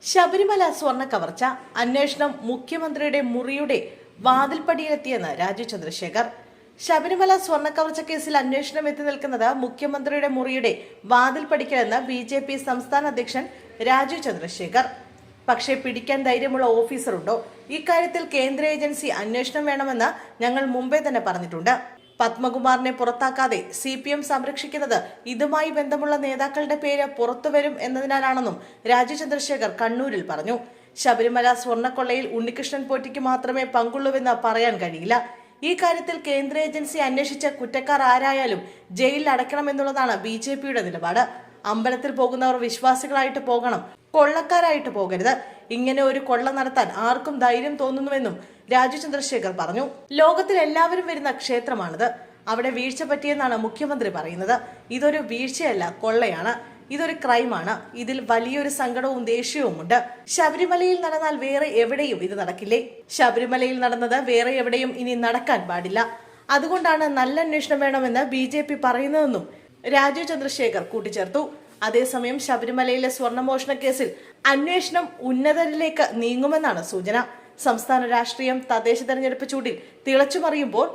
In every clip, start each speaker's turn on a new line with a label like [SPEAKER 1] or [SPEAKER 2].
[SPEAKER 1] ശബരിമല സ്വർണ്ണ കവർച്ച അന്വേഷണം മുഖ്യമന്ത്രിയുടെ മുറിയുടെ വാതിൽപ്പടിയിലെത്തിയെന്ന് രാജീവ് ചന്ദ്രശേഖർ. ശബരിമല സ്വർണ്ണ കവർച്ച കേസിൽ അന്വേഷണം എത്തി നിൽക്കുന്നത് മുഖ്യമന്ത്രിയുടെ മുറിയുടെ വാതിൽപ്പടിക്കലെന്ന് BJP സംസ്ഥാന അധ്യക്ഷൻ രാജീവ് ചന്ദ്രശേഖർ. പക്ഷേ പിടിക്കാൻ ധൈര്യമുള്ള ഓഫീസറുണ്ടോ? ഇക്കാര്യത്തിൽ കേന്ദ്ര ഏജൻസി അന്വേഷണം വേണമെന്ന് ഞങ്ങൾ മുമ്പേ തന്നെ പറഞ്ഞിട്ടുണ്ട്. പത്മകുമാറിനെ പുറത്താക്കാതെ CPM സംരക്ഷിക്കുന്നത് ഇതുമായി ബന്ധമുള്ള നേതാക്കളുടെ പേര് പുറത്തുവരും എന്നതിനാലാണെന്നും രാജീവ് ചന്ദ്രശേഖർ കണ്ണൂരിൽ പറഞ്ഞു. ശബരിമല സ്വർണ്ണക്കൊള്ളയിൽ ഉണ്ണികൃഷ്ണൻ പോറ്റിക്ക് മാത്രമേ പങ്കുള്ളൂവെന്ന് പറയാൻ കഴിയില്ല. ഈ കാര്യത്തിൽ കേന്ദ്ര ഏജൻസി അന്വേഷിച്ച കുറ്റക്കാർ ആരായാലും ജയിലിൽ അടയ്ക്കണമെന്നുള്ളതാണ് BJPയുടെ നിലപാട്. അമ്പലത്തിൽ പോകുന്നവർ വിശ്വാസികളായിട്ട് പോകണം, കൊള്ളക്കാരായിട്ട് പോകരുത്. ഇങ്ങനെ ഒരു കൊള്ള നടത്താൻ ആർക്കും ധൈര്യം തോന്നുന്നുവെന്നും രാജീവ് ചന്ദ്രശേഖർ പറഞ്ഞു. ലോകത്തിൽ എല്ലാവരും വരുന്ന ക്ഷേത്രമാണിത്. അവിടെ വീഴ്ച പറ്റിയെന്നാണ് മുഖ്യമന്ത്രി പറയുന്നത്. ഇതൊരു വീഴ്ചയല്ല, കൊള്ളയാണ്. ഇതൊരു ക്രൈമാണ്. ഇതിൽ വലിയൊരു സങ്കടവും ദേഷ്യവുമുണ്ട്. ശബരിമലയിൽ നടന്നാൽ വേറെ എവിടെയും ഇത് നടക്കില്ലേ? ശബരിമലയിൽ നടന്നത് വേറെ എവിടെയും ഇനി നടക്കാൻ പാടില്ല. അതുകൊണ്ടാണ് നല്ല അന്വേഷണം വേണമെന്ന് BJP പറയുന്നതെന്നും രാജീവ് ചന്ദ്രശേഖർ കൂട്ടിച്ചേർത്തു. അതേസമയം ശബരിമലയിലെ സ്വർണ്ണമോഷണ കേസിൽ അന്വേഷണം ഉന്നതരിലേക്ക് നീങ്ങുമെന്നാണ് സൂചന. സംസ്ഥാന രാഷ്ട്രീയം തദ്ദേശ തെരഞ്ഞെടുപ്പ് ചൂടിൽ തിളച്ചുമറിയുമ്പോൾ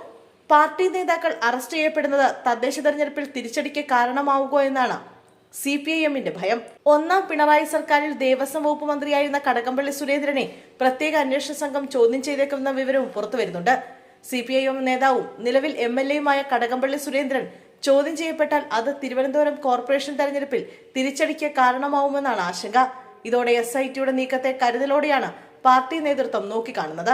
[SPEAKER 1] പാർട്ടി നേതാക്കൾ അറസ്റ്റ് ചെയ്യപ്പെടുന്നത് തദ്ദേശ തെരഞ്ഞെടുപ്പിൽ തിരിച്ചടിക്ക് കാരണമാവുക എന്നാണ് CPIMന്റെ ഭയം. ഒന്നാം പിണറായി സർക്കാരിൽ ദേവസ്വം വകുപ്പ് മന്ത്രിയായിരുന്ന കടകംപള്ളി സുരേന്ദ്രനെ പ്രത്യേക അന്വേഷണ സംഘം ചോദ്യം ചെയ്തേക്കുന്ന വിവരവും പുറത്തുവരുന്നുണ്ട്. CPIM നേതാവും നിലവിൽ MLAയുമായ കടകംപള്ളി സുരേന്ദ്രൻ ചോദ്യം ചെയ്യപ്പെട്ടാൽ അത് തിരുവനന്തപുരം കോർപ്പറേഷൻ തെരഞ്ഞെടുപ്പിൽ തിരിച്ചടിക്ക് കാരണമാവുമെന്നാണ് ആശങ്ക. ഇതോടെ SITയുടെ നീക്കത്തെ കരുതലോടെയാണ് പാർട്ടി നേതൃത്വം നോക്കിക്കാണുന്നത്.